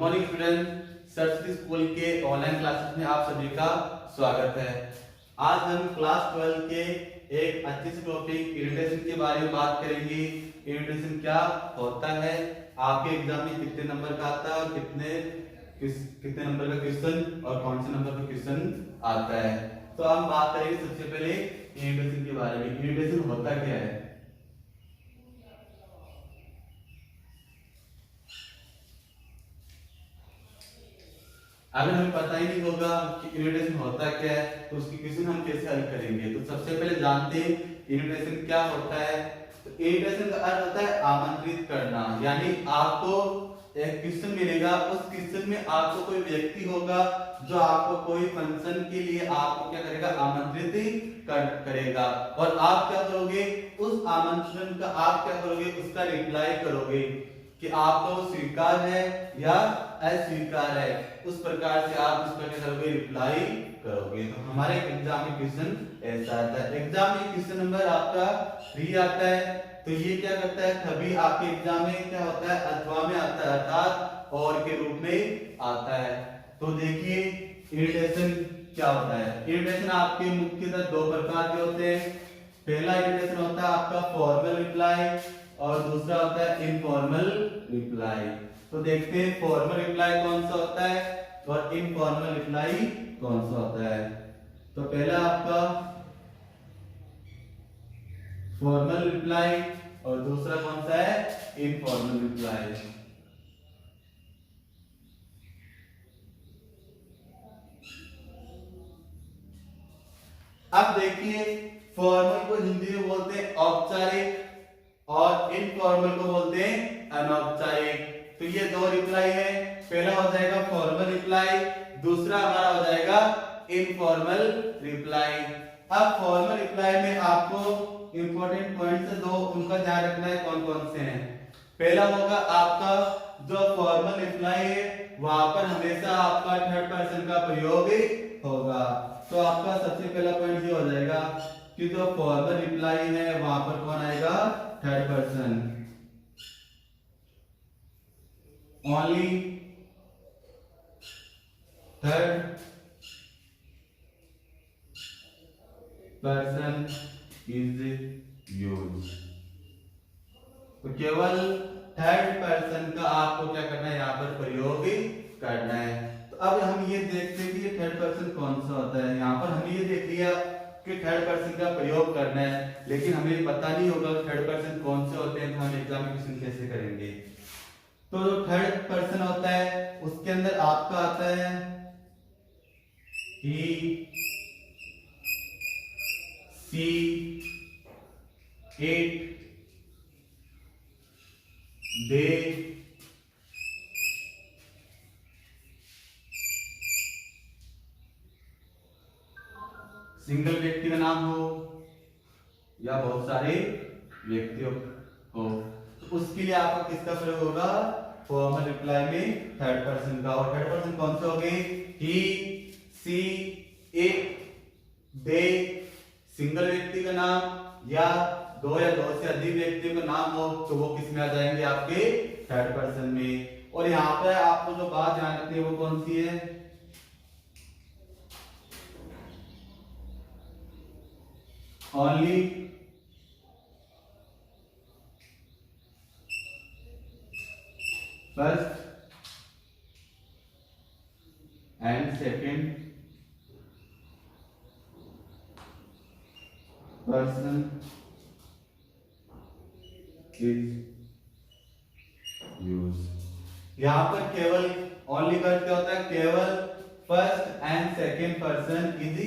Morning student, Saraswati school के online classes में आप सभी का स्वागत है। आज हम क्लास 12 के एक अच्छे से टॉपिक इरिटेशन के बारे में बात करेंगे। इरिटेशन क्या होता है, आपके एग्जाम में कितने नंबर का आता है और कितने नंबर का क्वेश्चन और कौन से नंबर का क्वेश्चन आता है। तो हम बात करेंगे सबसे पहले इरिटेशन के बारे में। इरिटेशन होता क्या है? अगर हमें पता ही नहीं होगा कि इरिटेशन होता क्या है तो उसकी क्वेश्चन हम कैसे हल करेंगे। तो सबसे पहले जानते हैं इरिटेशन क्या होता है। तो इरिटेशन का अर्थ होता है आमंत्रित करना, यानी आपको एक क्वेश्चन मिलेगा, उस क्वेश्चन में आपको कोई व्यक्ति होगा जो आपको कोई फंक्शन के लिए आपको क्या करेगा, आमंत्रित करेगा और आप क्या करोगे, उस आमंत्रण का आप क्या करोगे, उसका रिप्लाई करोगे कि आपको स्वीकार है या अस्वीकार है। उस प्रकार से आप इसका क्या करोगे, रिप्लाई करोगे। तो हमारे एग्जाम में क्वेश्चन ऐसा आता है। एग्जाम में क्वेश्चन नंबर आपका 3 आता है। तो ये क्या करता है, कभी आपके एग्जाम में क्या होता है, अथवा में आता है, अर्थात और के रूप में आता है। तो देखिए इरिटेशन क्या होता है। इरिटेशन आपके मुख्यतः 2 प्रकार के होते हैं। पहला इरिटेशन होता है आपका फॉर्मल रिप्लाई और दूसरा होता है इनफॉर्मल रिप्लाई। तो देखते हैं फॉर्मल रिप्लाई कौन सा होता है और इनफॉर्मल रिप्लाई कौन सा होता है। तो पहला आपका फॉर्मल रिप्लाई और दूसरा कौन सा है, इनफॉर्मल रिप्लाई। अब देखिए फॉर्मल को हिंदी में बोलते हैं औपचारिक और इनफॉर्मल को बोलते हैं अनौपचारिक। तो ये 2 रिप्लाई है। पहला हो जाएगा फॉर्मल रिप्लाई, दूसरा हमारा हो जाएगा इनफॉर्मल रिप्लाई। अब फॉर्मल रिप्लाई में आपको इंपॉर्टेंट पॉइंट्स है 2, उनका ध्यान रखना है। कौन कौन से हैं? पहला होगा आपका जो फॉर्मल रिप्लाई है वहां पर हमेशा आपका थर्ड पर्सन का प्रयोग होगा। तो आपका सबसे पहला पॉइंट ये हो जाएगा कि जो फॉर्मल रिप्लाई है वहां पर कौन आएगा, third person. Only third person is use. तो केवल थर्ड पर्सन का आपको क्या करना है, यहाँ पर प्रयोग करना है। तो अब हम ये देखते हैं कि थर्ड पर्सन कौन सा होता है। यहाँ पर हमने ये देख लिया कि थर्ड पर्सन का प्रयोग करना है, लेकिन हमें पता नहीं होगा थर्ड पर्सन कौन से होते हैं, तो हम एग्जाम में क्वेश्चन कैसे करेंगे। तो जो थर्ड पर्सन होता है उसके अंदर आपका आता है ही, सी, इट, दे, सिंगल व्यक्ति का नाम हो या बहुत सारे व्यक्तियों हो, तो उसके लिए आपका किसका प्रयोग होगा, फॉर्मल रिप्लाई में थर्ड पर्सन का। और थर्ड पर्सन कौन से हो गए, ही, सी, इट, दे, सिंगल व्यक्ति का नाम या 2 या 2 से अधिक व्यक्तियों का नाम हो तो वो किस में आ जाएंगे, आपके थर्ड पर्सन में। और यहाँ पे आपको जो बात ध्यान रखनी है वो कौन सी है, only first and second person is use. यहां पर केवल ओनली का क्या होता है, केवल first and second person is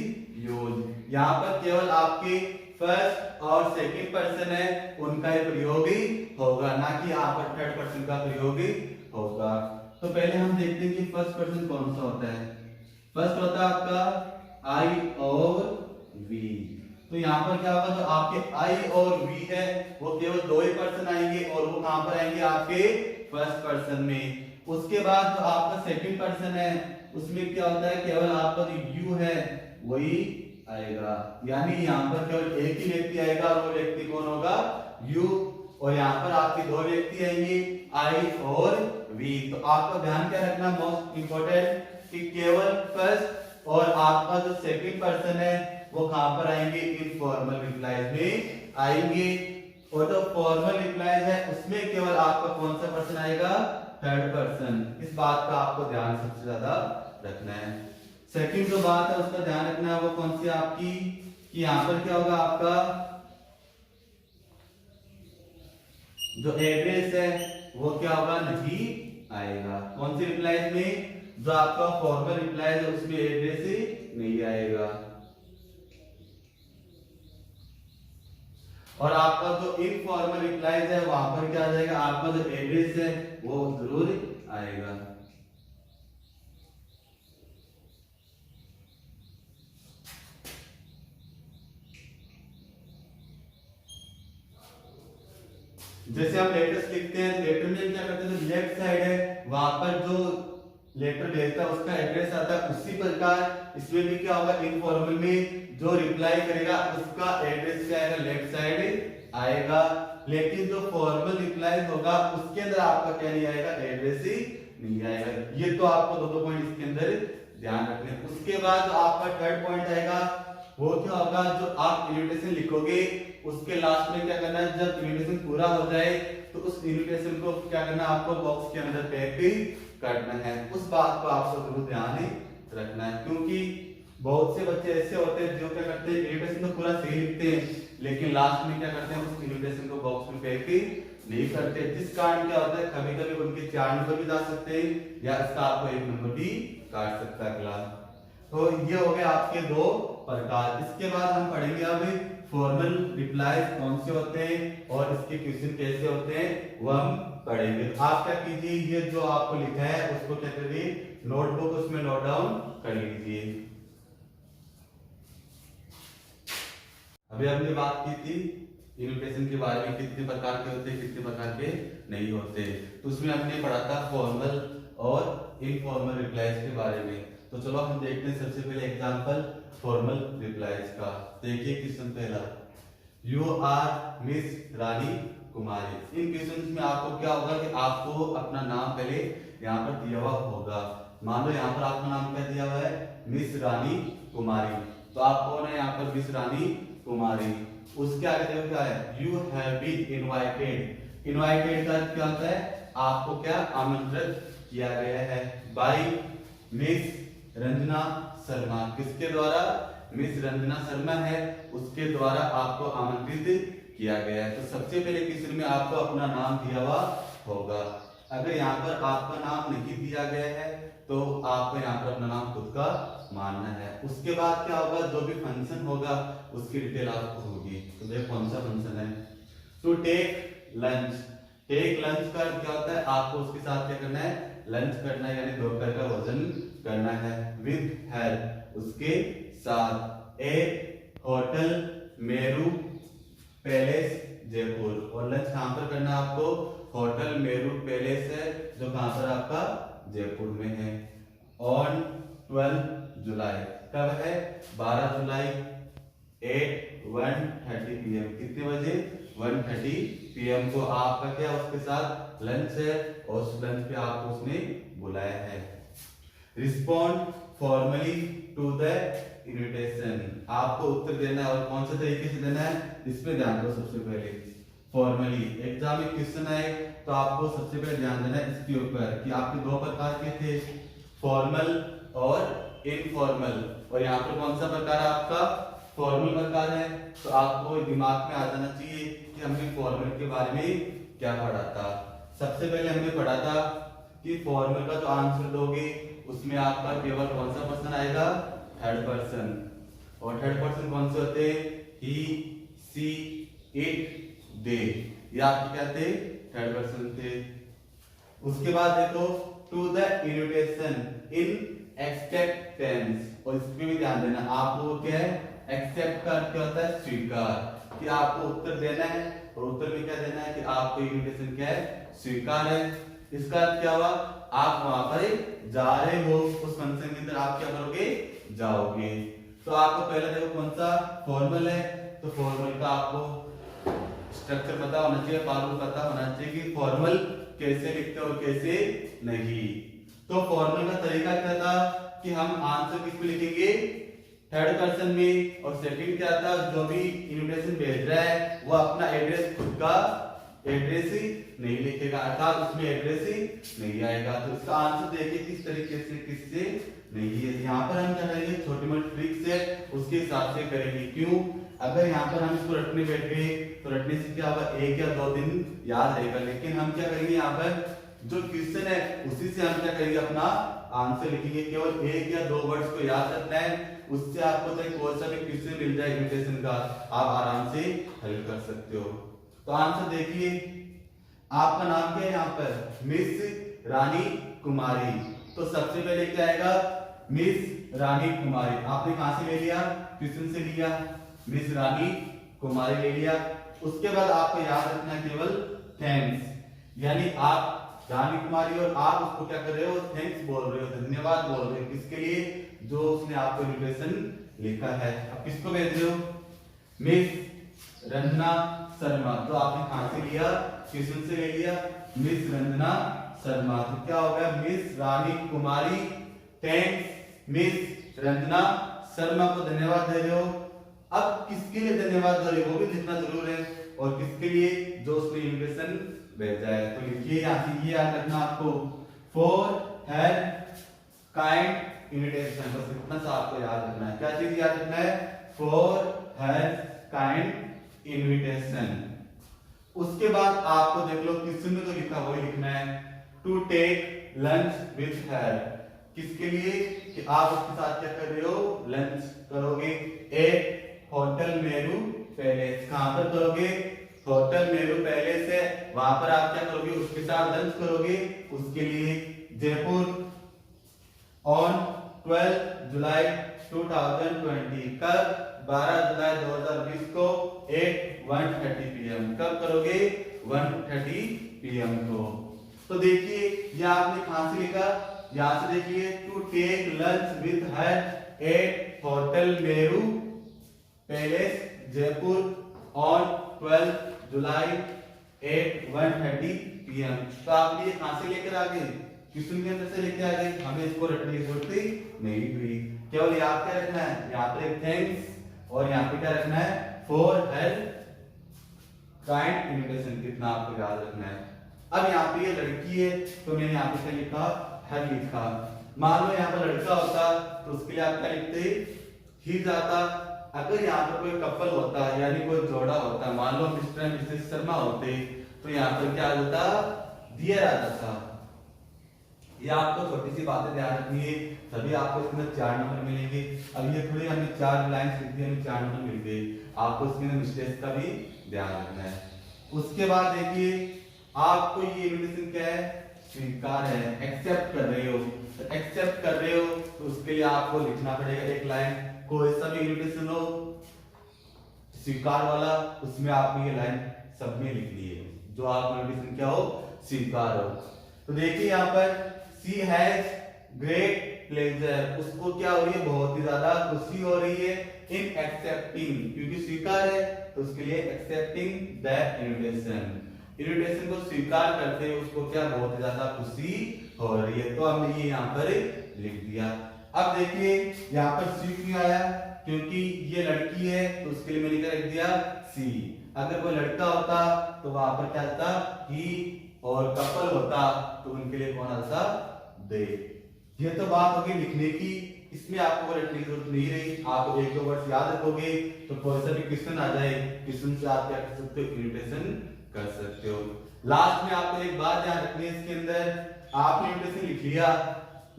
use. यहां पर केवल आपके फर्स्ट और सेकंड पर्सन है उनका ही प्रयोग ही होगा, ना कि यहाँ पर थर्ड पर्सन का प्रयोग ही होगा। तो पहले हम देखते हैं कि फर्स्ट पर्सन कौन सा होता है। फर्स्ट होता है आपका आई और वी। तो यहाँ पर क्या होगा, जो आपके आई और वी है वो केवल 2 ही पर्सन आएंगे और वो कहां पर आएंगे, आपके फर्स्ट पर्सन में। उसके बाद जो आपका सेकंड पर्सन है उसमें क्या होता है, केवल आपका जो यू है वही आएगा, यानी यहाँ पर केवल एक ही व्यक्ति आएगा और वो व्यक्ति कौन होगा, यू। और यहाँ पर आपके दो व्यक्ति आएंगे आई और वी। तो आपका ध्यान क्या रखना मोस्ट इंपोर्टेंट कि केवल फर्स्ट और आपका जो सेकंड पर्सन है वो कहां पर आएंगे इनफॉर्मल रिप्लाईज में आएंगे। और जो फॉर्मल रिप्लाईज है उसमें केवल आपका कौन सा पर्सन आएगा थर्ड पर्सन। इस बात का आपको ध्यान सबसे ज्यादा रखना है। सेकंड जो बात है उसका ध्यान रखना है वो कौन सी आपकी कि यहां पर क्या होगा आपका जो एड्रेस है वो क्या होगा नहीं आएगा। कौन सी रिप्लाईज में जो आपका फॉर्मल रिप्लाईज है उसमें एड्रेस ही नहीं आएगा। और आपका जो इनफॉर्मल रिप्लाईज है वहां पर क्या आ जाएगा आपका जो एड्रेस है वो जरूर आएगा। जैसे हम लेटर्स लिखते हैं लेटर में क्या करते हैं जो लेफ्ट साइड है वहां पर जो लेटर भेजता है उसका एड्रेस आता है। उसी प्रकार इसमें भी क्या होगा इनफॉर्मल में जो रिप्लाई करेगा उसका एड्रेस क्या आएगा लेफ्ट साइड आएगा। लेकिन जो फॉर्मल रिप्लाई होगा उसके अंदर आपका क्या नहीं आएगा एड्रेस ही नहीं आएगा। ये तो आपको दो पॉइंट इसके अंदर ध्यान रखने हैं। उसके बाद जो आपका थर्ड पॉइंट आएगा वो क्या होगा जो आप इन्विटेशन लिखोगे उसके लास्ट में क्या करना है जब इन्विटेशन पूरा हो जाए तो उस इन्विटेशन को क्या करना है आपको बॉक्स के अंदर पैक करना है। उस बात को आपको जरूर ध्यान रखना है क्योंकि बहुत से बच्चे ऐसे होते हैं जो क्या करते हैं इन्विटेशन तो पूरा सही लिखते हैं लेकिन लास्ट में क्या करते हैं उस इन्विटेशन को बॉक्स में पैक नहीं करते। जिस कारण क्या होता है कभी कभी उनके 4 नंबर भी जा सकते हैं या इसका आपको 1 नंबर भी काट सकता है क्लास। तो ये हो गए आपके दो प्रकार। इसके बाद हम पढ़ेंगे अब फॉर्मल रिप्लाईज कौन से होते हैं और इसके क्वेश्चन कैसे होते हैं वो हम पढ़ेंगे। आप क्या कीजिए ये जो आपको लिखा है उसको क्या करिए नोटबुक उसमें नोट डाउन कर लीजिए। अभी हमने बात की थी इन्विटेशन के बारे में कितने प्रकार के होते हैं कितने प्रकार के नहीं होते। तो उसमें हमने पढ़ा था फॉर्मल और इनफॉर्मल रिप्लाईज के बारे में। तो चलो हम देखते हैं सबसे पहले एग्जांपल फॉर्मल रिप्लाईज का। देखिए क्वेश्चन पहला you are Miss Rani Kumari. इन क्वेश्चन में आपको क्या होगा कि आपको अपना नाम पहले यहाँ पर दिया हुआ होगा। मान लो यहाँ पर आपका नाम क्या दिया हुआ है मिस रानी कुमारी। तो आप कौन है यहाँ पर मिस रानी कुमारी। उसके आगे देखो क्या है you have been invited. Invited का क्या होता है आपको क्या आमंत्रित किया गया है बाय मिस रंजना शर्मा। किसके द्वारा मिस रंजना शर्मा है उसके द्वारा आपको आमंत्रित किया गया है। तो सबसे पहले क्वेश्चन में आपको अपना नाम दिया हुआ होगा। अगर यहाँ पर आपका नाम नहीं दिया गया है तो आपको यहाँ पर अपना नाम खुद का मानना है। उसके बाद क्या होगा जो भी फंक्शन होगा उसकी डिटेल आपको होगी। तो देखो कौन सा फंक्शन है to take lunch. Take lunch का क्या होता है आपको उसके साथ क्या करना है लंच करना है यानी दोपहर का भोजन करना है विद हेल्प उसके साथ ए होटल मेरू पैलेस जयपुर। और लंच कहां पर करना है आपको होटल मेरू पैलेस है जो कहां पर आपका जयपुर में है। ऑन 12 जुलाई कब है 12 जुलाई 1:30 PM। कितने बजे 1:30 PM को आपका क्या उसके साथ लंच है और उस लंच पे आपको उसने बुलाया है। Respond formally to the invitation. आपको उत्तर देना है और कौन से तरीके से देना है इस पे ध्यान दो। सबसे पहले फॉर्मली एग्जाम में क्वेश्चन आए तो आपको सबसे पहले ध्यान देना है इसके ऊपर कि आपके दो प्रकार के थे फॉर्मल और इनफॉर्मल। और यहाँ पर कौन सा प्रकार है आपका फॉर्मल प्रकार है। तो आपको दिमाग में आ जाना चाहिए कि हमने फॉर्मल के बारे में क्या पढ़ा था। सबसे पहले हमने पढ़ा था कि फॉर्मल का जो आंसर दोगे उसमें आपका केवल कौन सा पर्सन आएगा थर्ड पर्सन। और थर्ड पर्सन कौन से होते ही सी इट दे ये आपके क्या थे थर्ड पर्सन थे। उसके बाद देखो to the invitation in acceptance. और इसमें भी ध्यान देना आप लोग क्या है एक्सेप्ट का क्या होता है स्वीकार कि आपको उत्तर देना है और उत्तर में क्या देना है कि आपको इन्विटेशन क्या है स्वीकार है। इसका क्या हुआ आप वहां पर जा रहे हो उस फंक्शन के अंदर आप क्या करोगे जाओगे। तो आपको पहले देखो कौन सा फॉर्मल है तो फॉर्मल का आपको स्ट्रक्चर पता होना चाहिए, फॉर्मूला पता होना चाहिए कि फॉर्मल कैसे लिखते और कैसे नहीं। तो फॉर्मल का तरीका क्या था कि हम आंसर किस में लिखेंगे, थर्ड पर्सन में, और सेकंड क्या था, जो भी इन्विटेशन भेज रहा है वो अपना एड्रेस, खुद का एड्रेस ही नहीं लिखेगा, अर्थात उसमें एड्रेस ही नहीं आएगा। तो इसका आंसर देखिए किस तरीके से किससे नहीं है। यहाँ पर हम क्या करेंगे, छोटी मोटी ट्रिक्स है उसके हिसाब से करेंगे। क्यों, अगर यहाँ पर हम इसको रटने बैठ गए तो रटने से क्या होगा, 1 या 2 दिन याद रहेगा। लेकिन हम क्या करेंगे, यहाँ पर जो क्वेश्चन है उसी से हम क्या करेंगे, अपना आंसर लिखेंगे। केवल 1 या 2 वर्ड्स को याद रखना है, उससे आपको चाहे कोई सा भी क्वेश्चन मिल जाए इन्विटेशन का, आप आराम से हल कर सकते हो। तो आंसर देखिए, आपका नाम क्या है, यहाँ पर मिस रानी कुमारी। तो सबसे पहले क्या आएगा, मिस रानी कुमारी। आपने कहां से ले लिया, क्वेश्चन से लिया, मिस रानी कुमारी ले लिया। उसके बाद आपको याद रखना है केवल थैंक्स, यानी आप रानी कुमारी और आप उसको क्या कर रहे हो, थैंक्स बोल रहे हो, धन्यवाद बोल रहे हो। किसके लिए, जो उसने आपको इन्विटेशन लिखा है। अब किसको भेज रहे हो, मिस रंजना शर्मा। तो आपने कहां से लिया, क्वेश्चन से ले लिया, मिस रंजना शर्मा। तो क्या हो गया, मिस रानी कुमारी थैंक्स मिस रंजना शर्मा को धन्यवाद दे रहे हो। अब किसके लिए धन्यवाद दे रहे हो वो भी लिखना जरूर है, और किसके लिए, जो उसने इन्विटेशन भेजा है। तो लिखिए यहाँ से, ये याद रखना आपको, फॉर हर काइंड इन्विटेशन। बस इतना सा आपको याद रखना है। क्या चीज याद रखना है, फॉर हर काइंड इन्विटेशन। उसके बाद आपको देख लो क्वेश्चन में तो लिखा वही लिखना है, to take lunch with her. किसके लिए, कि आप उसके साथ क्या कर रहे हो, लंच करोगे। एट होटल मेरू पैलेस, कहां पर करोगे, होटल मेरू पैलेस है, वहां पर आप क्या करोगे, उसके साथ लंच करोगे। उसके लिए जयपुर ऑन 12 जुलाई 2020, कब, 12 जुलाई 2020 को 1:30 PM। कब करोगे, 1:30 PM को। तो देखिए ये आपने कहां से लिखा, यहां से देखिए, to take lunch with her at hotel Meru Palace Jaipur on 12 July 1:30 PM। तो आप ये कहां से लेकर आ गए, क्वेश्चन के अंदर से लेके आ गए, हमें इसको रटने की जरूरत नहीं हुई। केवल यहाँ क्या रखना है, यहाँ पर एक थैंक्स, और यहाँ पे क्या रखना है, फॉर हर काइंड इन्विटेशन, कितना आपको याद रखना है। अब यहाँ पे ये लड़की है, तो मैंने यहाँ पे क्या लिखा, हर लिखा। मान लो यहाँ पर लड़का होता तो उसके लिए आप क्या लिखते, ही जाता। अगर यहाँ पर कोई कपल होता, यानी कोई जोड़ा होता, मान लो मिस्टर एंड मिसेस शर्मा होते, तो यहाँ पर क्या आ जाता, डियर आ जाता। ये आपको छोटी सी बातें ध्यान रखनी है, तभी आपको इसमें 4 नंबर मिलेंगे। अब ये थोड़ी हमने 4 लाइंस लिख दी, हमें 4 नंबर मिल गए। आपको इसमें मिस्टेक्स का भी ध्यान रखना है। उसके बाद देखिए, आपको ये इन्विटेशन क्या है, स्वीकार है, एक्सेप्ट कर रहे हो। तो एक्सेप्ट कर रहे हो तो उसके लिए आपको लिखना पड़ेगा एक लाइन, कोई सा भी इन्विटेशन हो स्वीकार वाला, उसमें आपको ये लाइन सब में लिखनी है, जो आप इन्विटेशन क्या हो, स्वीकार हो। तो देखिए यहाँ पर शी हैज ग्रेट प्लेजर, उसको क्या हो रही है, बहुत ही ज्यादा खुशी हो रही है, इन एक्सेप्टिंग, क्योंकि स्वीकार है तो उसके लिए एक्सेप्टिंग द इन्विटेशन, इन्विटेशन को स्वीकार करते हुए उसको क्या बहुत ही ज्यादा खुशी हो रही है। तो हमने ये यहाँ पर लिख दिया। अब देखिए यहाँ पर सी क्यों आया, क्योंकि ये लड़की है तो उसके लिए मैंने क्या लिख दिया, सी। अगर कोई लड़का होता तो वहां पर क्या आता, ही, और कपल होता तो उनके लिए कौन आता, दे। ये तो बात होगी लिखने की, इसमें आपको लिखने की जरूरत नहीं रही। आप 1-2 वर्ड याद रखोगे तो कोई सा भी क्वेश्चन आ जाए, क्वेश्चन से आप क्या कर सकते हो, इन्विटेशन कर सकते हो। लास्ट में आपको एक बात ध्यान रखनी है, इसके अंदर आपने इन्विटेशन लिख लिया,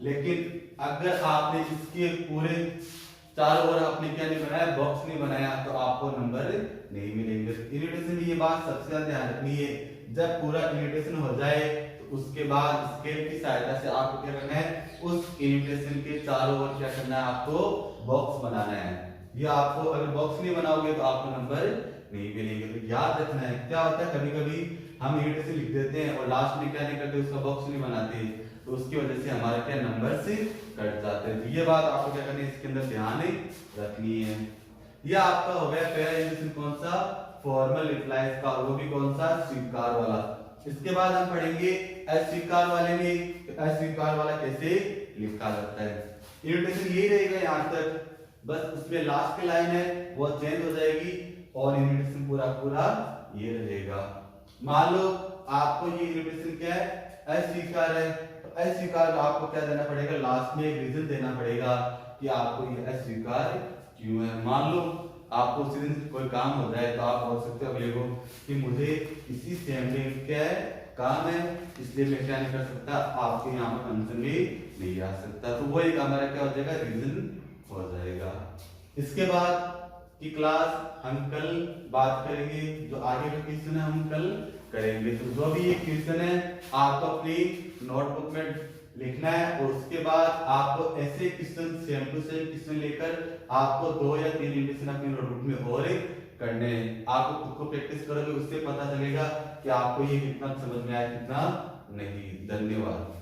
लेकिन अगर आपने इसके पूरे 4 ओवर आपने क्या नहीं बनाया, बॉक्स नहीं बनाया, तो आपको नंबर नहीं मिलेंगे। इन्विटेशन की ये बात सबसे ज्यादा ध्यान रखनी है, जब पूरा इन्विटेशन हो जाए तो उसके बाद स्केल की सहायता से आपको क्या करना है, उस इन्विटेशन के 4 ओवर क्या करना है, आपको बॉक्स बनाना है। ये आपको अगर बॉक्स नहीं बनाओगे तो आपको नंबर नहीं मिलेंगे। तो याद रखना है, क्या होता है कभी कभी हम इन्विटेशन लिख देते हैं और लास्ट में क्या नहीं करते, उसका बॉक्स नहीं बनाते, तो उसकी वजह से हमारा क्या नंबर से कट जाते हैं। तो ये बात आपको क्या करनी है, इसके अंदर ध्यान रखनी है। ये आपका हो गया पहला इन्विटेशन, कौन सा, फॉर्मल रिप्लाईज का, वो भी कौन सा, स्वीकार वाला। इसके बाद हम पढ़ेंगे अस्वीकार वाले में, अस्वीकार वाला कैसे लिखा जाता है। इनविटेशन यही रहेगा यहाँ तक, बस उसमें लास्ट की लाइन है वो चेंज हो जाएगी और इनविटेशन पूरा पूरा ये रहेगा। मान लो आपको ये इनविटेशन क्या है, अस्वीकार है, तो अस्वीकार का आपको क्या देना पड़ेगा, लास्ट में एक रीजन देना पड़ेगा कि आपको ये अस्वीकार क्यों है। मान लो आपको उसी दिन कोई काम हो जाए तो आप बोल सकते हो अगले को कि मुझे इसी सेम डे क्या है काम है, इसलिए मैं क्या नहीं कर सकता, आपके यहाँ पर फंक्शन भी नहीं आ सकता। तो वो एक हमारा क्या हो जाएगा, रीजन हो जाएगा। इसके बाद की क्लास हम कल बात करेंगे, जो आगे का क्वेश्चन है हम कल करेंगे। तो जो भी ये क्वेश्चन है आपको अपनी नोटबुक में लिखना है और उसके बाद आपको ऐसे question same to same question लेकर आपको 2 या 3 इनविटेशन अपनी नोटबुक में और करने हैं। आपको खुद को प्रैक्टिस करोगे, उससे पता चलेगा कि आपको ये कितना समझ में आया कितना नहीं। धन्यवाद।